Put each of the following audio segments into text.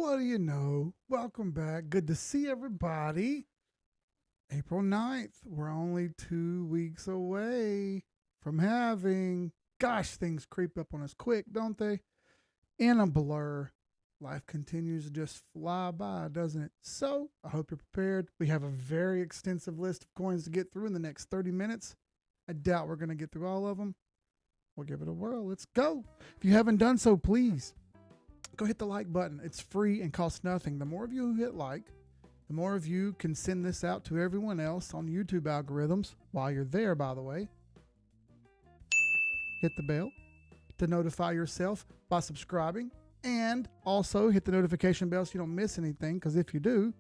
What do you know? Welcome back. Good to see everybody. April 9th. We're only 2 weeks away from having, gosh, things creep up on us quick, don't they? In a blur. Life continues to just fly by, doesn't it? So I hope you're prepared. We have a very extensive list of coins to get through in the next 30 minutes. I doubt we're going to get through all of them. We'll give it a whirl. Let's go. If you haven't done so, please go hit the like button. It's free and costs nothing. The more of you who hit like, the more of you can send this out to everyone else on YouTube algorithms. While you're there, by the way, hit the bell to notify yourself by subscribing, and also hit the notification bell so you don't miss anything, because if you do,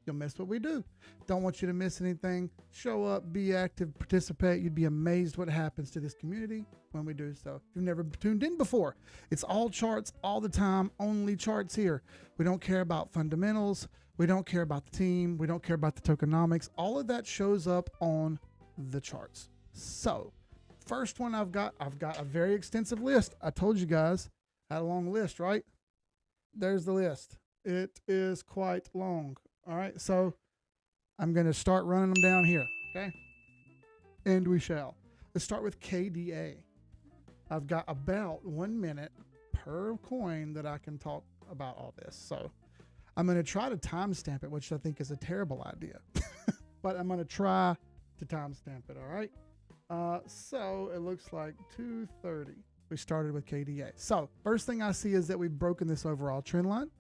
you'll miss what we do. Don't want you to miss anything. Show up, be active, participate. You'd be amazed what happens to this community when we do so. If you've never tuned in before, it's all charts all the time, only charts here. We don't care about fundamentals. We don't care about the team. We don't care about the tokenomics. All of that shows up on the charts. So first one I've got a very extensive list. I told you guys I had a long list, right? There's the list. It is quite long. All right, so I'm going to start running them down here, okay? And we shall. Let's start with KDA. I've got about 1 minute per coin that I can talk about all this. So I'm going to try to timestamp it, which I think is a terrible idea. But I'm going to try to timestamp it, all right? So it looks like 2:30. We started with KDA. So first thing I see is that we've broken this overall trend line.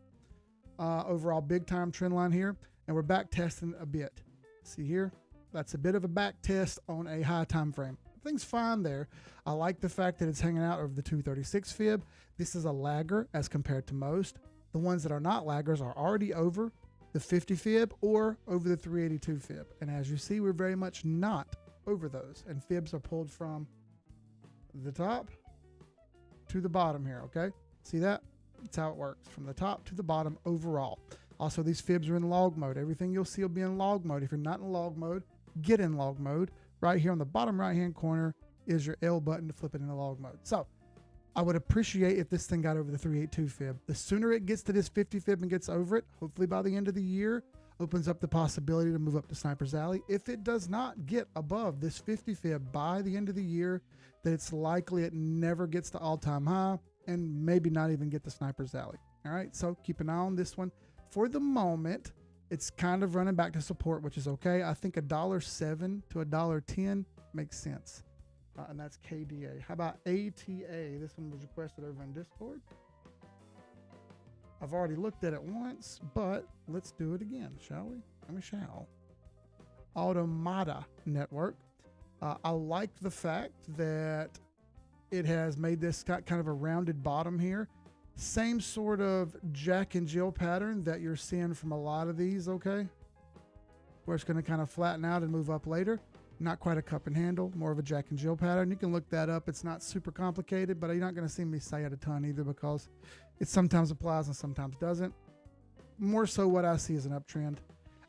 Overall big time trend line here, and we're back testing a bit. See here, that's a bit of a back test on a high time frame. Everything's fine there. I like the fact that it's hanging out over the 236 fib. This is a lagger as compared to most. The ones that are not laggers are already over the 50 fib or over the 382 fib, and as you see, we're very much not over those, and fibs are pulled from the top to the bottom here. Okay, see that? That's how it works, from the top to the bottom overall. Also, these fibs are in log mode. Everything you'll see will be in log mode. If you're not in log mode, get in log mode. Right here on the bottom right-hand corner is your L button to flip it into log mode. So I would appreciate if this thing got over the 382 fib. The sooner it gets to this 50 fib and gets over it, hopefully by the end of the year, opens up the possibility to move up to Sniper's Alley. If it does not get above this 50 fib by the end of the year, then it's likely it never gets to all-time high, and maybe not even get the Sniper's Alley. All right, so keep an eye on this one. For the moment, it's kind of running back to support, which is okay. I think $1.07 to $1.10 makes sense. And that's KDA. How about ATA? This one was requested over in Discord. I've already looked at it once, but let's do it again, shall we? We shall. Automata Network. I like the fact that it has made this kind of a rounded bottom here. Same sort of Jack and Jill pattern that you're seeing from a lot of these, okay? Where it's going to kind of flatten out and move up later. Not quite a cup and handle, more of a Jack and Jill pattern. You can look that up. It's not super complicated, but you're not going to see me say it a ton either, because it sometimes applies and sometimes doesn't. More so what I see is an uptrend.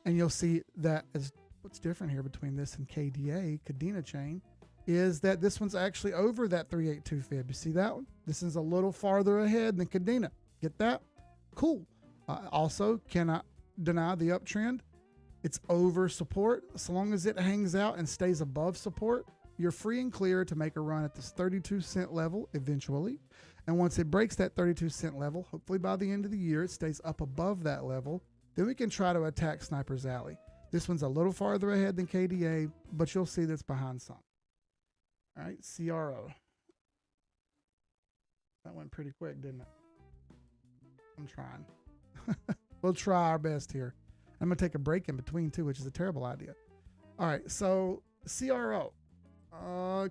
And you'll see that as what's different here between this and KDA, Cadena chain, is that this one's actually over that 382 fib. You see that one? This is a little farther ahead than Cadena. Get that? Cool. Also, cannot deny the uptrend. It's over support. So long as it hangs out and stays above support, you're free and clear to make a run at this 32-cent level eventually. And once it breaks that 32-cent level, hopefully by the end of the year, it stays up above that level, then we can try to attack Sniper's Alley. This one's a little farther ahead than KDA, but you'll see that's behind some. All right, CRO. That went pretty quick, didn't it? I'm trying. We'll try our best here. I'm going to take a break in between too, which is a terrible idea. All right, so CRO.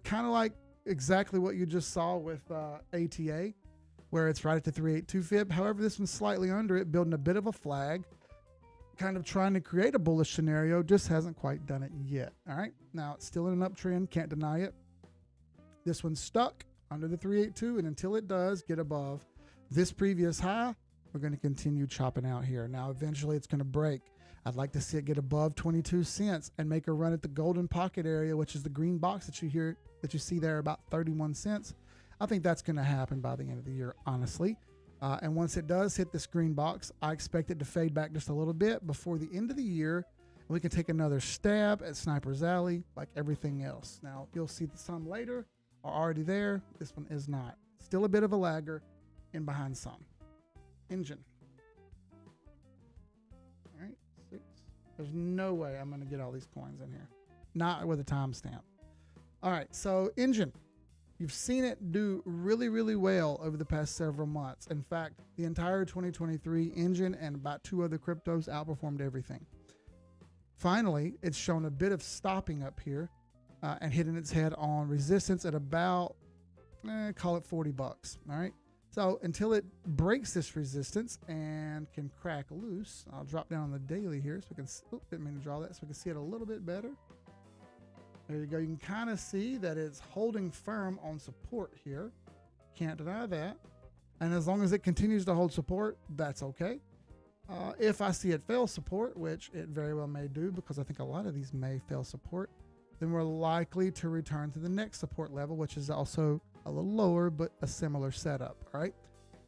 Kind of like exactly what you just saw with ATA, where it's right at the 382 fib. However, this one's slightly under it, building a bit of a flag, kind of trying to create a bullish scenario, just hasn't quite done it yet. All right, now it's still in an uptrend, can't deny it. This one's stuck under the 382, and until it does get above this previous high, we're going to continue chopping out here. Now, eventually it's going to break. I'd like to see it get above 22 cents and make a run at the golden pocket area, which is the green box that you see there, about 31 cents. I think that's going to happen by the end of the year, honestly. And once it does hit this green box, I expect it to fade back just a little bit before the end of the year. We can take another stab at Sniper's Alley like everything else. Now, you'll see that some later are already there. This one is not. Still a bit of a lagger in behind some. Engine. All right, 6. There's no way I'm going to get all these coins in here. Not with a timestamp. All right, so Engine. You've seen it do really, really well over the past several months. In fact, the entire 2023 Engine and about 2 other cryptos outperformed everything. Finally, it's shown a bit of stopping up here and hitting its head on resistance at about, call it 40 bucks. All right. So until it breaks this resistance and can crack loose, I'll drop down on the daily here so we can, didn't mean to draw that, so we can see it a little bit better. There you go. You can kind of see that it's holding firm on support here. Can't deny that. And as long as it continues to hold support, that's okay. If I see it fail support, which it very well may do, because I think a lot of these may fail support, then we're likely to return to the next support level, which is also a little lower, but a similar setup. All right.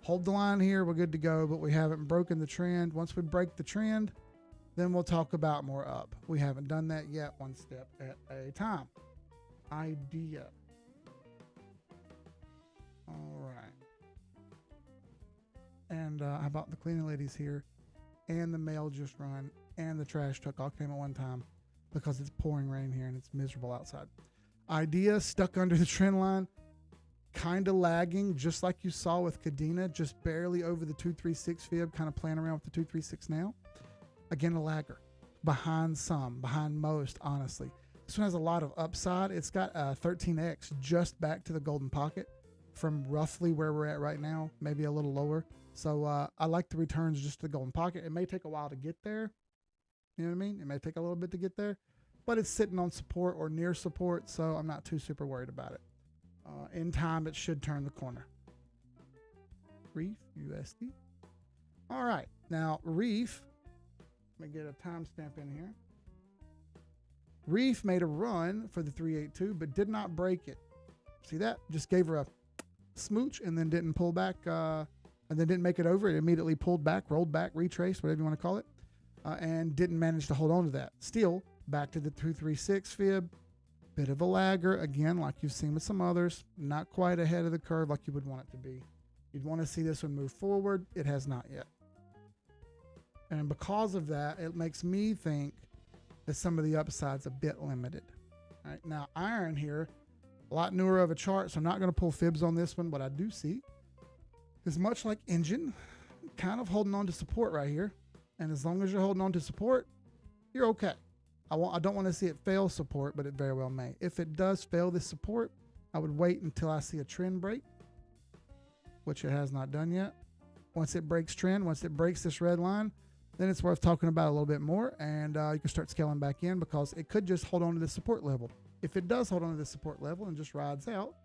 Hold the line here. We're good to go, but we haven't broken the trend. Once we break the trend, then we'll talk about more up. We haven't done that yet. One step at a time. Idea. All right. And how about the cleaning ladies here? And the mail just run. And the trash truck all came at one time because it's pouring rain here and it's miserable outside. Idea stuck under the trend line. Kind of lagging, just like you saw with Cadena, just barely over the 236 fib, kind of playing around with the 236 now. Again, a lagger, behind most, honestly. This one has a lot of upside. It's got a 13x just back to the golden pocket from roughly where we're at right now, maybe a little lower. So I like the returns just to the golden pocket. It may take a while to get there. You know what I mean? It may take a little bit to get there, but it's sitting on support or near support, so I'm not too super worried about it. In time, it should turn the corner. REEF, USD. All right, now REEF. Let me get a timestamp in here. REEF made a run for the 382, but did not break it. See that? Just gave her a smooch and then didn't pull back, and then didn't make it over. It immediately pulled back, rolled back, retraced, whatever you want to call it, and didn't manage to hold on to that. Still, back to the 236 fib. Bit of a lagger, again, like you've seen with some others. Not quite ahead of the curve like you would want it to be. You'd want to see this one move forward. It has not yet. And because of that, it makes me think that some of the upside's a bit limited. All right, now iron here, a lot newer of a chart, so I'm not going to pull fibs on this one. What I do see is much like Engine, kind of holding on to support right here. And as long as you're holding on to support, you're okay. I don't want to see it fail support, but it very well may. If it does fail this support, I would wait until I see a trend break, which it has not done yet. Once it breaks trend, once it breaks this red line, then it's worth talking about a little bit more, and you can start scaling back in because it could just hold on to the support level. If it does hold on to the support level and just rides out,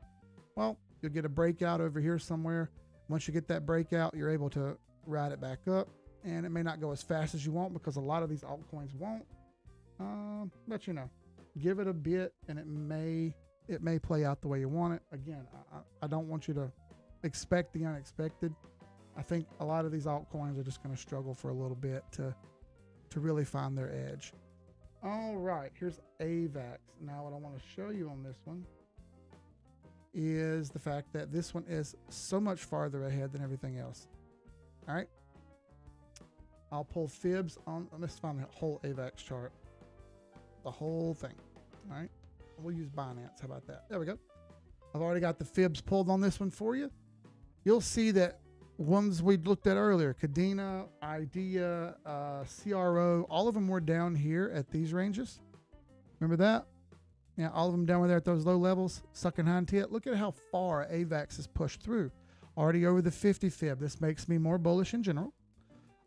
well, you'll get a breakout over here somewhere. Once you get that breakout, you're able to ride it back up, and it may not go as fast as you want because a lot of these altcoins won't. But you know, give it a bit, and it may play out the way you want it. Again, I don't want you to expect the unexpected. I think a lot of these altcoins are just going to struggle for a little bit to really find their edge. All right, here's AVAX. Now what I want to show you on this one is the fact that this one is so much farther ahead than everything else. All right, I'll pull fibs on, let's find the whole AVAX chart, the whole thing. All right, we'll use Binance. How about that? There we go. I've already got the fibs pulled on this one for you. You'll see that ones we looked at earlier, Cadena, Idea, CRO, all of them were down here at these ranges. Remember that? Yeah, all of them down there at those low levels, sucking hind tit. Look at how far AVAX has pushed through. Already over the 50 fib. This makes me more bullish in general.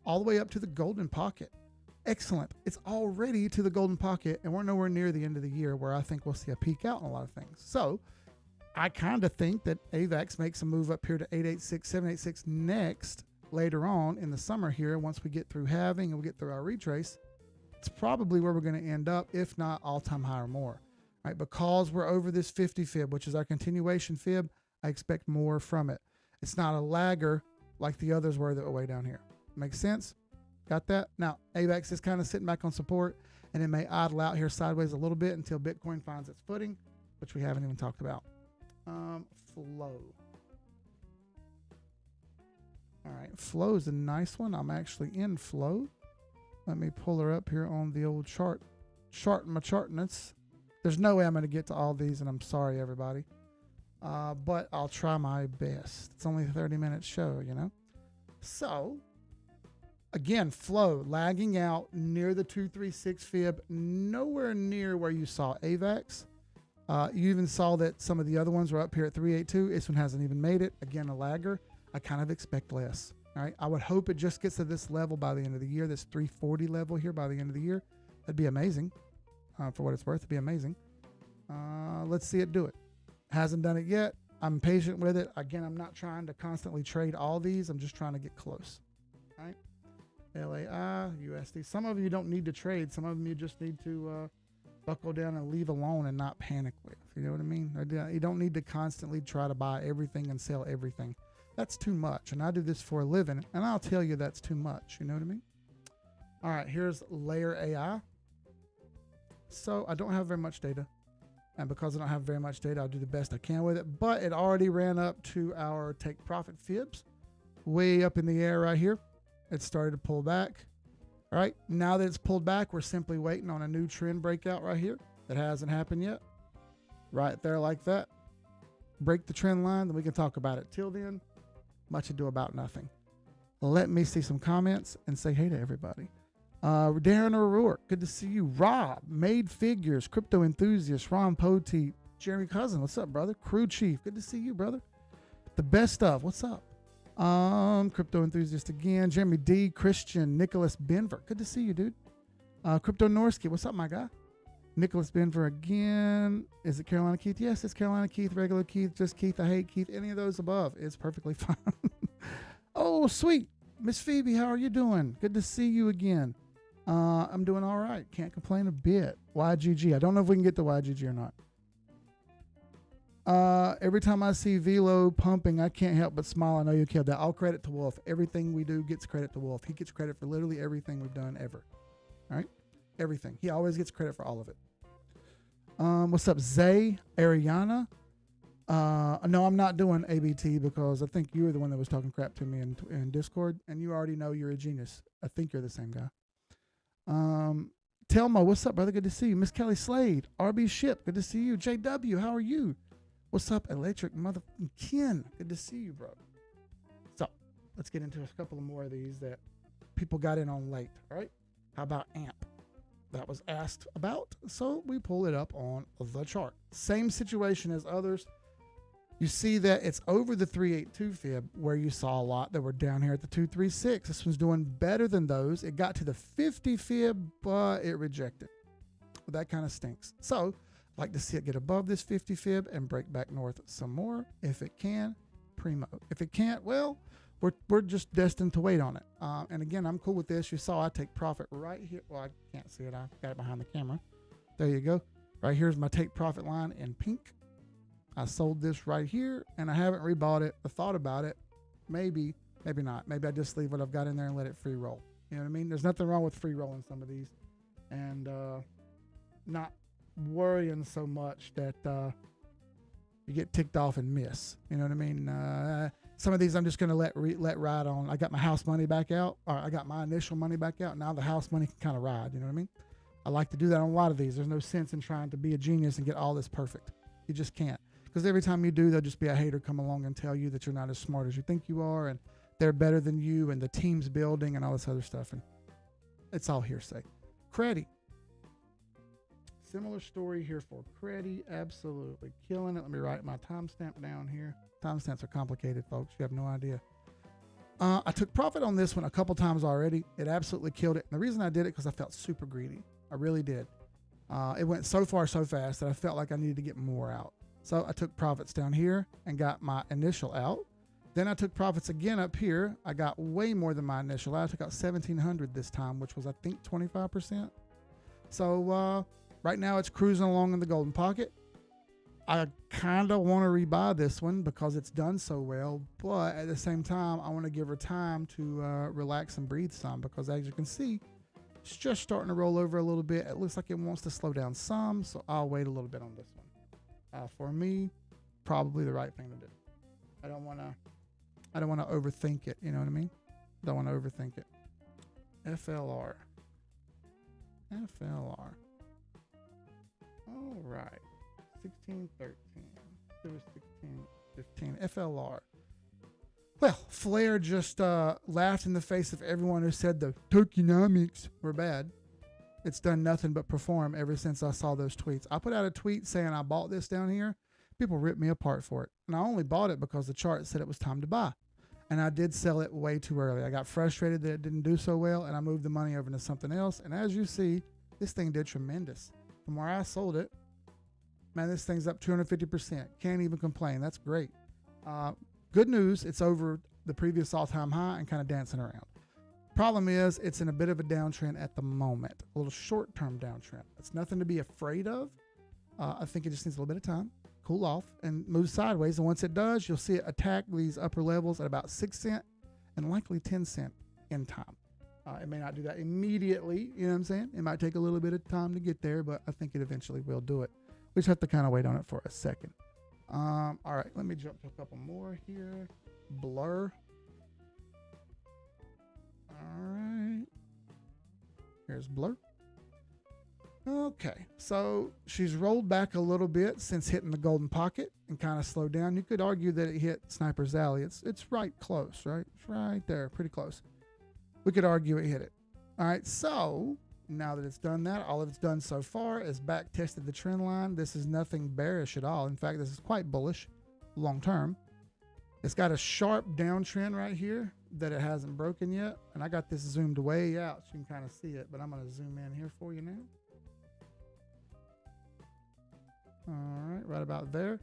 All the way up to the golden pocket. Excellent. It's already to the golden pocket, and we're nowhere near the end of the year where I think we'll see a peak out in a lot of things. So I kind of think that AVAX makes a move up here to 886, 786 next, later on in the summer here. Once we get through halving and we get through our retrace, it's probably where we're going to end up, if not all-time high or more. Right? Because we're over this 50 fib, which is our continuation fib, I expect more from it. It's not a lagger like the others were that were way down here. Makes sense? Got that? Now, AVAX is kind of sitting back on support, and it may idle out here sideways a little bit until Bitcoin finds its footing, which we haven't even talked about. Flow. All right, Flow is a nice one. I'm actually in Flow. Let me pull her up here on the old chart. My chartness. There's no way I'm going to get to all these, and I'm sorry, everybody. But I'll try my best. It's only a 30-minute show, you know? So, again, Flow lagging out near the 236 fib, nowhere near where you saw AVAX. You even saw that some of the other ones were up here at 382. This one hasn't even made it. Again, a lagger. I kind of expect less. All right. I would hope it just gets to this level by the end of the year, this 340 level here by the end of the year. That'd be amazing. For what it's worth, it'd be amazing. Let's see it do it. Hasn't done it yet. I'm patient with it. Again, I'm not trying to constantly trade all these. I'm just trying to get close. All right. LAI, USD. Some of you don't need to trade. Some of them you just need to buckle down and leave alone and not panic with. You know what I mean? You don't need to constantly try to buy everything and sell everything. That's too much. And I do this for a living, and I'll tell you that's too much. You know what I mean? All right, here's Layer AI. So I don't have very much data. And because I don't have very much data, I'll do the best I can with it. But it already ran up to our take profit fibs. Way up in the air right here. It started to pull back. All right, now that it's pulled back, we're simply waiting on a new trend breakout right here. That hasn't happened yet. Right there like that. Break the trend line, then we can talk about it. Till then, much ado about nothing. Let me see some comments and say hey to everybody. Darren O'Rourke, good to see you. Rob, Made Figures, Crypto Enthusiast, Ron Poteet, Jeremy Cousin, what's up, brother? Crew Chief, good to see you, brother. The best stuff, what's up? Crypto Enthusiast again, Jeremy D, Christian, Nicholas Benver, good to see you, dude. Crypto Norsky, what's up, my guy? Nicholas Benver again. Is it Carolina Keith? Yes, it's Carolina Keith, regular Keith, just Keith, I hate Keith, any of those above. It's perfectly fine. Oh, sweet. Miss Phoebe, how are you doing? Good to see you again. I'm doing all right. Can't complain a bit. YGG. I don't know if we can get to YGG or not. Every time I see Velo pumping, I can't help but smile. I know you killed that. All credit to Wolf. Everything we do gets credit to Wolf. He gets credit for literally everything we've done ever. All right? Everything. He always gets credit for all of it. What's up, Zay? Ariana? No, I'm not doing ABT because I think you were the one that was talking crap to me in Discord, and you already know you're a genius. I think you're the same guy. Telmo, what's up, brother? Good to see you. Miss Kelly Slade, RB Ship, good to see you. JW, how are you? What's up, Electric Motherfucking Ken? Good to see you, bro. So, let's get into a couple of more of these that people got in on late, all right? How about AMP? That was asked about, so we pull it up on the chart. Same situation as others. You see that it's over the 382 fib where you saw a lot that were down here at the 236. This one's doing better than those. It got to the 50 fib, but it rejected. Well, that kind of stinks. So I'd like to see it get above this 50 fib and break back north some more. If it can, primo. If it can't, well, we're just destined to wait on it. And again, I'm cool with this. You saw I take profit right here. Well, I can't see it. I got it behind the camera. There you go. Right here's my take profit line in pink. I sold this right here, and I haven't rebought it. I thought about it. Maybe, maybe not. Maybe I just leave what I've got in there and let it free roll. You know what I mean? There's nothing wrong with free rolling some of these, and not worrying so much that you get ticked off and miss. You know what I mean? Some of these I'm just going to let ride on. I got my house money back out, or I got my initial money back out. Now the house money can kind of ride. You know what I mean? I like to do that on a lot of these. There's no sense in trying to be a genius and get all this perfect. You just can't. Because every time you do, there'll just be a hater come along and tell you that you're not as smart as you think you are, and they're better than you, and the team's building, and all this other stuff. And it's all hearsay. CREDI. Similar story here for CREDI. Absolutely killing it. Let me write my timestamp down here. Timestamps are complicated, folks. You have no idea. I took profit on this one a couple times already. It absolutely killed it. And the reason I did it because I felt super greedy. I really did. It went so far so fast that I felt like I needed to get more out. So I took profits down here and got my initial out. Then I took profits again up here. I got way more than my initial out. I took out 1,700 this time, which was, I think, 25%. So right now it's cruising along in the golden pocket. I kind of want to rebuy this one because it's done so well, but at the same time, I want to give her time to relax and breathe some, because as you can see, it's just starting to roll over a little bit. It looks like it wants to slow down some, so I'll wait a little bit on this one. For me, probably the right thing to do. I don't want to overthink it. You know what I mean? Don't want to overthink it. FLR. All right. 16, 13, 16, 15, FLR. Well, Flair just laughed in the face of everyone who said the tokenomics were bad. It's done nothing but perform ever since I saw those tweets. I put out a tweet saying I bought this down here. People ripped me apart for it. And I only bought it because the chart said it was time to buy. And I did sell it way too early. I got frustrated that it didn't do so well, and I moved the money over into something else. And as you see, this thing did tremendous. From where I sold it, man, this thing's up 250%. Can't even complain. That's great. Good news, it's over the previous all-time high and kind of dancing around. Problem is, it's in a bit of a downtrend at the moment, a little short-term downtrend. It's nothing to be afraid of. I think it just needs a little bit of time, cool off, and move sideways. And once it does, you'll see it attack these upper levels at about 6 cents and likely 10 cents in time. It may not do that immediately, you know what I'm saying? It might take a little bit of time to get there, but I think it eventually will do it. We just have to kind of wait on it for a second. All right, let me jump to a couple more here. Blur. All right. Here's Blur. Okay, so she's rolled back a little bit since hitting the golden pocket and kind of slowed down. You could argue that it hit Sniper's Alley. It's right close, right? It's right there, pretty close. We could argue it hit it. All right, so now that it's done that, all it's done so far is back tested the trend line. This is nothing bearish at all. In fact, this is quite bullish long term. It's got a sharp downtrend right here that it hasn't broken yet. And I got this zoomed way out so you can kind of see it, but I'm going to zoom in here for you now. All right, right about there.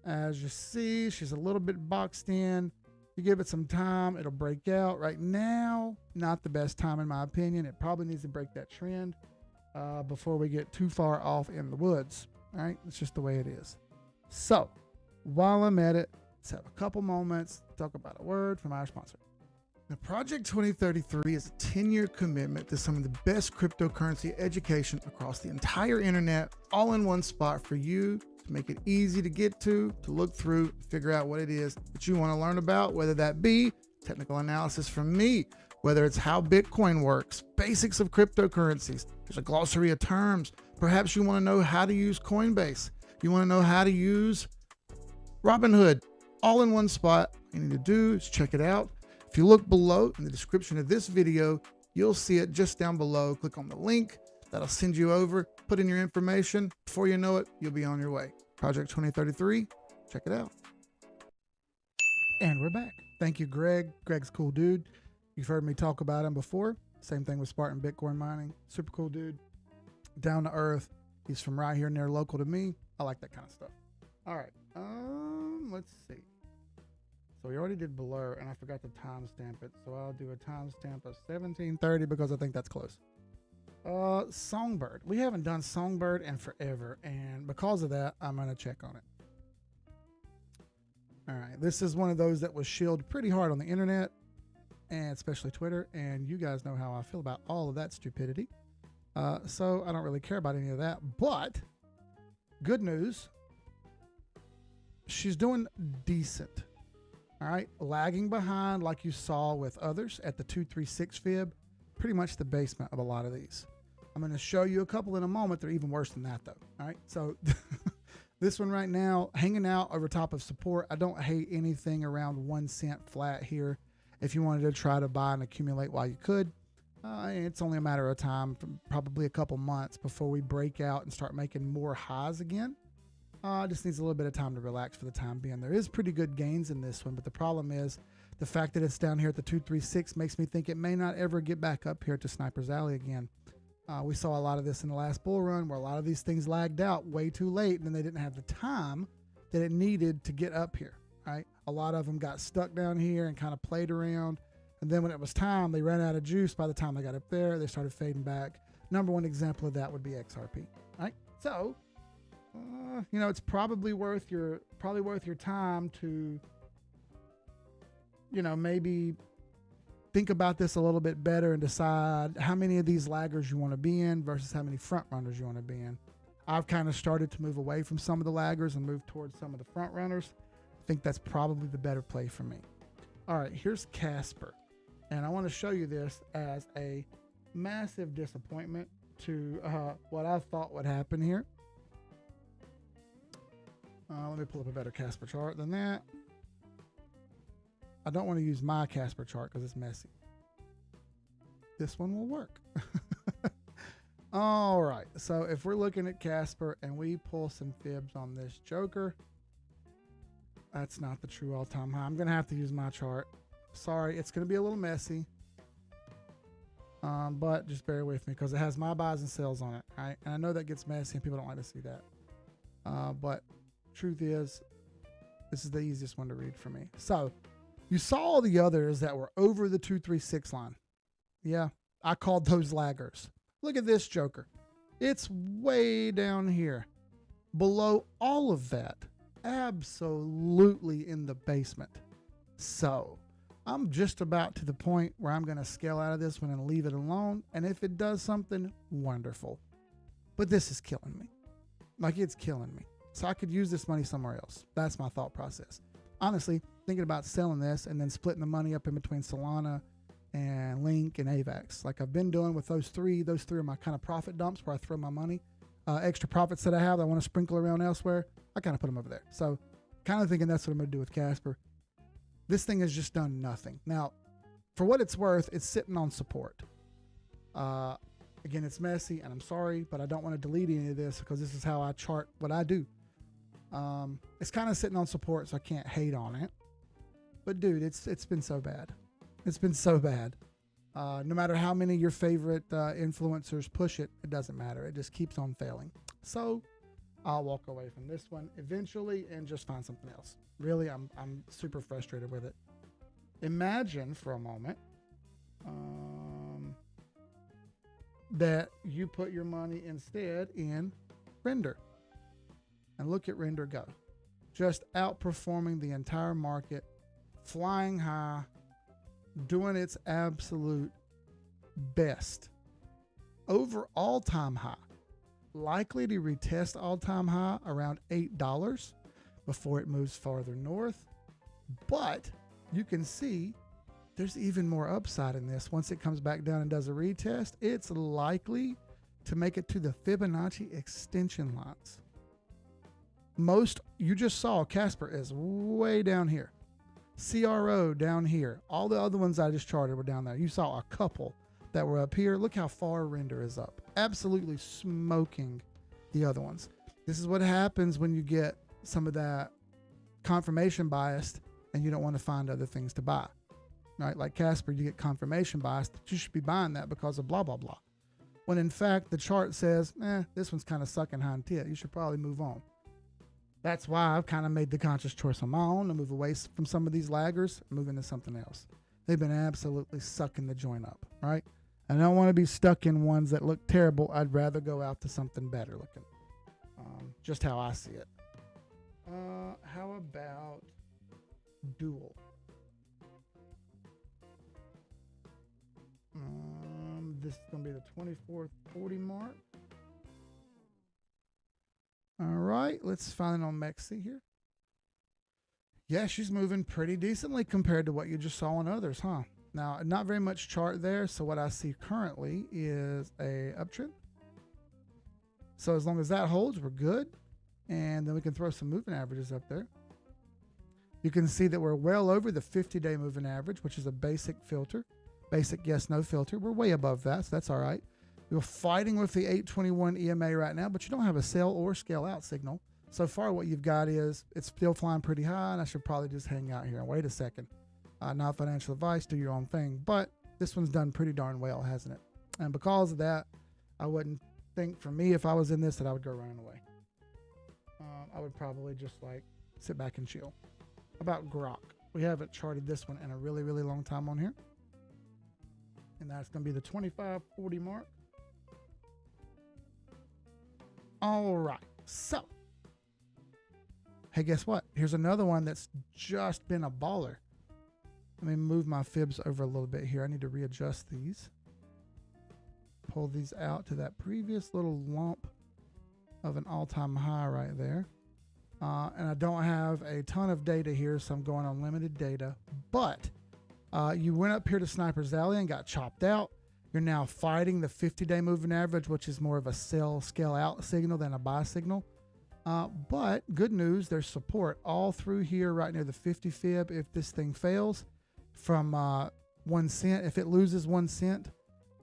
As you see, she's a little bit boxed in. You give it some time, it'll break out. Right now, not the best time in my opinion. It probably needs to break that trend before we get too far off in the woods. All right, it's just the way it is. So while I'm at it, let's have a couple moments to talk about a word from our sponsor. Now, Project 2033 is a 10-year commitment to some of the best cryptocurrency education across the entire internet, all in one spot for you, to make it easy to get to look through, figure out what it is that you want to learn about, whether that be technical analysis from me, whether it's how Bitcoin works, basics of cryptocurrencies, there's a glossary of terms. Perhaps you want to know how to use Coinbase. You want to know how to use Robinhood, all in one spot. All you need to do is check it out. If you look below in the description of this video, you'll see it just down below. Click on the link. That'll send you over. Put in your information. Before you know it, you'll be on your way. Project 2033. Check it out. And we're back. Thank you, Greg. Greg's a cool dude. You've heard me talk about him before. Same thing with Spartan Bitcoin mining. Super cool dude. Down to earth. He's from right here near local to me. I like that kind of stuff. All right. Let's see. So we already did Blur, and I forgot to timestamp it. So I'll do a timestamp of 1730 because I think that's close. Songbird. We haven't done Songbird in forever, and because of that, I'm going to check on it. All right. This is one of those that was shielded pretty hard on the internet, and especially Twitter, and you guys know how I feel about all of that stupidity. So I don't really care about any of that, but good news. She's doing decent. All right, lagging behind like you saw with others at the 236 fib, pretty much the basement of a lot of these. I'm going to show you a couple in a moment. They're even worse than that though. All right, so this one right now, hanging out over top of support. I don't hate anything around 1 cent flat here. If you wanted to try to buy and accumulate while you could, it's only a matter of time, probably a couple months before we break out and start making more highs again. Just needs a little bit of time to relax for the time being. There is pretty good gains in this one, but the problem is the fact that it's down here at the 236 makes me think it may not ever get back up here to Sniper's Alley again. We saw a lot of this in the last bull run where a lot of these things lagged out way too late, and then they didn't have the time that it needed to get up here, right? A lot of them got stuck down here and kind of played around, and then when it was time, they ran out of juice. By the time they got up there, they started fading back. Number one example of that would be XRP, right? So you know, it's probably worth your time to, you know, maybe think about this a little bit better and decide how many of these laggers you want to be in versus how many front runners you want to be in. I've kind of started to move away from some of the laggers and move towards some of the front runners. I think that's probably the better play for me. All right, here's Casper. And I want to show you this as a massive disappointment to what I thought would happen here. Let me pull up a better Casper chart than that. I don't want to use my Casper chart because it's messy. This one will work. All right, so if we're looking at Casper and we pull some fibs on this joker, that's not the true all-time high. I'm going to have to use my chart. Sorry, it's going to be a little messy. But just bear with me because it has my buys and sells on it. Right? And I know that gets messy and people don't like to see that. But truth is, this is the easiest one to read for me. So you saw all the others that were over the 236 line. Yeah, I called those laggers. Look at this joker. It's way down here. Below all of that. Absolutely in the basement. So I'm just about to the point where I'm going to scale out of this one and leave it alone. And if it does something, wonderful. But this is killing me. Like, it's killing me. So I could use this money somewhere else. That's my thought process. Honestly, thinking about selling this and then splitting the money up in between Solana and Link and AVAX. Like I've been doing with those three. Those three are my kind of profit dumps where I throw my money. Extra profits that I have that I want to sprinkle around elsewhere, I kind of put them over there. So kind of thinking that's what I'm going to do with Casper. This thing has just done nothing. Now, for what it's worth, it's sitting on support. Again, it's messy, and I'm sorry, but I don't want to delete any of this because this is how I chart what I do. It's kind of sitting on support, so I can't hate on it. But dude, it's been so bad. It's been so bad. No matter how many of your favorite influencers push it, it doesn't matter. It just keeps on failing. So I'll walk away from this one eventually and just find something else. Really, I'm super frustrated with it. Imagine for a moment that you put your money instead in Render. And look at Render go. Just outperforming the entire market, flying high, doing its absolute best. Over all-time high. Likely to retest all-time high around $8 before it moves farther north. But you can see there's even more upside in this. Once it comes back down and does a retest, it's likely to make it to the Fibonacci extension lines. Most, you just saw Casper is way down here. CRO down here. All the other ones I just charted were down there. You saw a couple that were up here. Look how far Render is up. Absolutely smoking the other ones. This is what happens when you get some of that confirmation biased and you don't want to find other things to buy. Right? Like Casper, you get confirmation biased that you should be buying that because of blah, blah, blah. When in fact, the chart says, this one's kind of sucking hind tit. You should probably move on. That's why I've kind of made the conscious choice on my own to move away from some of these laggers and move into something else. They've been absolutely sucking the joint up, right? I don't want to be stuck in ones that look terrible. I'd rather go out to something better looking. Just how I see it. How about DUEL? This is going to be the 2440 mark. All right, let's find it on Mexi here. Yeah, she's moving pretty decently compared to what you just saw on others, huh? Now, not very much chart there, so what I see currently is a uptrend. So as long as that holds, we're good. And then we can throw some moving averages up there. You can see that we're well over the 50-day moving average, which is a basic filter. Basic yes-no filter. We're way above that, so that's all right. We're fighting with the 821 EMA right now, but you don't have a sell or scale out signal. So far, what you've got is it's still flying pretty high, and I should probably just hang out here and wait a second. Not financial advice, do your own thing. But this one's done pretty darn well, hasn't it? And because of that, I wouldn't think for me, if I was in this, that I would go running away. I would probably just like sit back and chill. About GROK. We haven't charted this one in a really, really long time on here. And that's going to be the 2540 mark. All right. So Hey, guess what? Here's another one that's just been a baller. Let me move my fibs over a little bit here. I need to readjust these. Pull these out to that previous little lump of an all-time high right there. And I don't have a ton of data here, so I'm going on limited data. But you went up here to Sniper's Alley and got chopped out. You're now fighting the 50-day moving average, which is more of a sell scale out signal than a buy signal. But good news, there's support all through here right near the 50 fib. If this thing fails from 1 cent, if it loses 1 cent,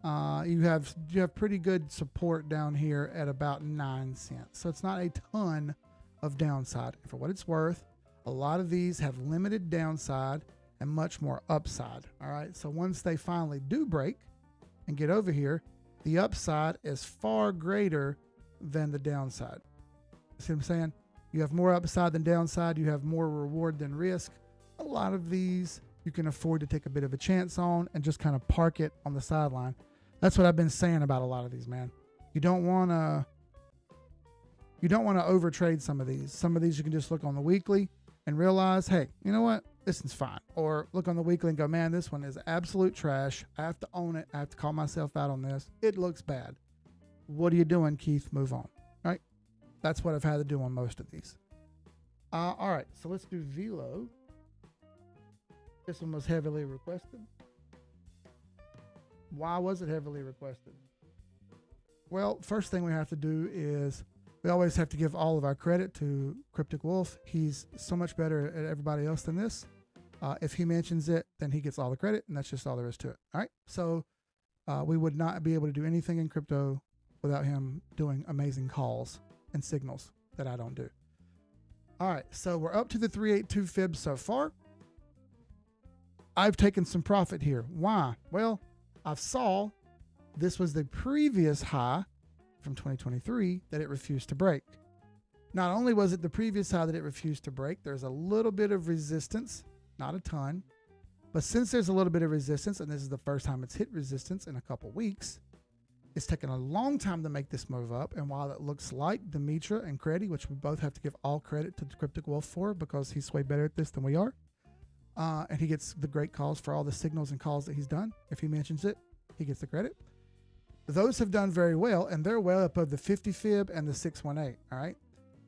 you have pretty good support down here at about 9 cents. So it's not a ton of downside. And for what it's worth, a lot of these have limited downside and much more upside. All right. So once they finally do break and get over here, the upside is far greater than the downside. See what I'm saying? You have more upside than downside. You have more reward than risk. A lot of these you can afford to take a bit of a chance on and just kind of park it on the sideline. That's what I've been saying about a lot of these, man. You don't want to overtrade some of these. Some of these you can just look on the weekly and realize, hey, you know what? This one's fine. Or look on the weekly and go, man, this one is absolute trash. I have to own it. I have to call myself out on this. It looks bad. What are you doing, Keith? Move on. All right. That's what I've had to do on most of these. All right. So let's do VELO. This one was heavily requested. Why was it heavily requested? Well, first thing we have to do is we always have to give all of our credit to Cryptic Wolf. He's so much better at everybody else than this. If he mentions it, then he gets all the credit, and that's just all there is to it. All right. So we would not be able to do anything in crypto without him doing amazing calls and signals that I don't do. All right. So we're up to the 382 fib so far. I've taken some profit here. Why? Well, I saw this was the previous high from 2023 that it refused to break. Not only was it the previous high that it refused to break, there's a little bit of resistance, not a ton, but since there's a little bit of resistance, and this is the first time it's hit resistance in a couple weeks, it's taken a long time to make this move up. And while it looks like Demetra and CREDI, which we both have to give all credit to Cryptic Wolf for because he's way better at this than we are, and he gets the great calls for all the signals and calls that he's done. If he mentions it, he gets the credit. Those have done very well, and they're well above the 50 fib and the 618. All right.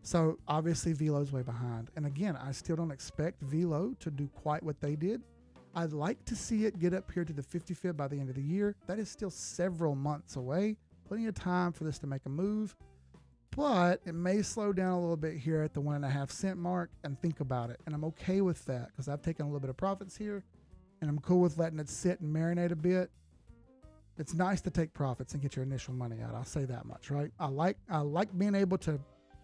So obviously VELO's way behind. And again, I still don't expect VELO to do quite what they did. I'd like to see it get up here to the 50 fib by the end of the year. That is still several months away. Plenty of time for this to make a move, but it may slow down a little bit here at the 1.5 cent mark, and think about it. And I'm okay with that because I've taken a little bit of profits here, and I'm cool with letting it sit and marinate a bit. It's nice to take profits and get your initial money out. I'll say that much, right? I like being able to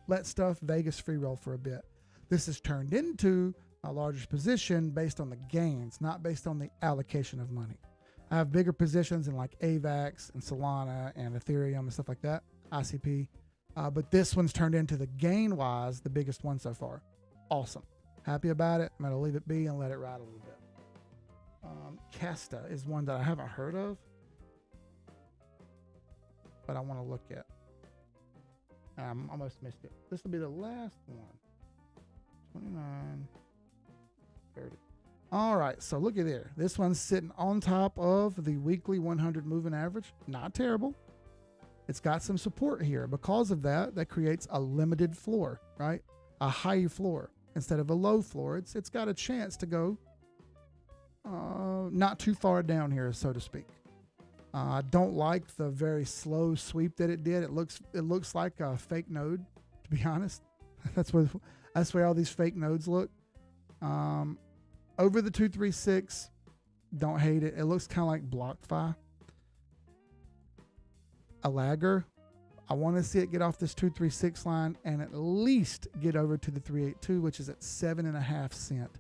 let stuff Vegas free roll for a bit. This has turned into a larger position based on the gains, not based on the allocation of money. I have bigger positions in like AVAX and Solana and Ethereum and stuff like that, ICP. But this one's turned into the gain-wise the biggest one so far. Awesome. Happy about it. I'm going to leave it be and let it ride a little bit. KASTA is one that I haven't heard of, but I want to look at. I almost missed it. This will be the last one. 29, 30. All right, so look at there. This one's sitting on top of the weekly 100 moving average. Not terrible. It's got some support here. Because of that, that creates a limited floor, right? A high floor instead of a low floor. It's got a chance to go not too far down here, so to speak. I don't like the very slow sweep that it did. It looks like a fake node, to be honest. That's where all these fake nodes look. Over the 236, don't hate it. It looks kind of like BlockFi. A lagger. I want to see it get off this 236 line and at least get over to the 382, which is at 7.5 cents.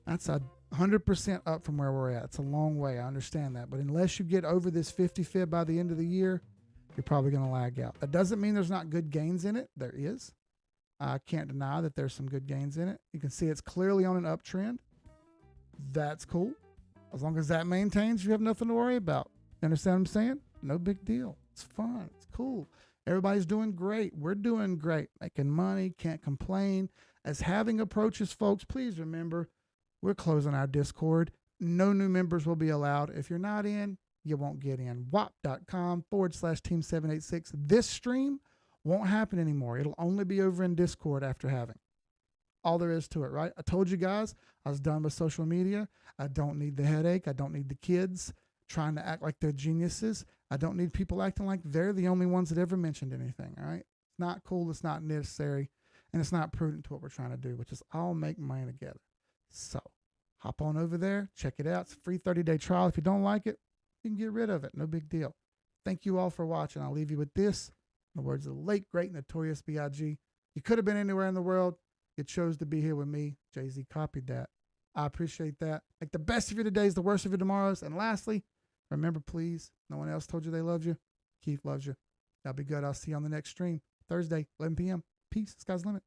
That's 100% up from where we're at. It's a long way. I understand that. But unless you get over this 50 fib by the end of the year, you're probably going to lag out. That doesn't mean there's not good gains in it. There is. I can't deny that there's some good gains in it. You can see it's clearly on an uptrend. That's cool. As long as that maintains, you have nothing to worry about. You understand what I'm saying? No big deal. It's fun. It's cool. Everybody's doing great. We're doing great. Making money, can't complain. As halving approaches, folks, please remember, we're closing our Discord. No new members will be allowed. If you're not in, you won't get in. WAP.com/team786. This stream won't happen anymore. It'll only be over in Discord after halving. All there is to it, right? I told you guys I was done with social media. I don't need the headache. I don't need the kids trying to act like they're geniuses. I don't need people acting like they're the only ones that ever mentioned anything, all right? It's not cool. It's not necessary. And it's not prudent to what we're trying to do, which is all make money together. So hop on over there. Check it out. It's a free 30-day trial. If you don't like it, you can get rid of it. No big deal. Thank you all for watching. I'll leave you with this. In the words of the late, great, notorious B.I.G. You could have been anywhere in the world. You chose to be here with me. Jay-Z copied that. I appreciate that. Like the best of your todays, the worst of your tomorrows. And lastly, remember, please, no one else told you they loved you. Keith loves you. That'll be good. I'll see you on the next stream. Thursday, 11 p.m. Peace. Sky's the limit.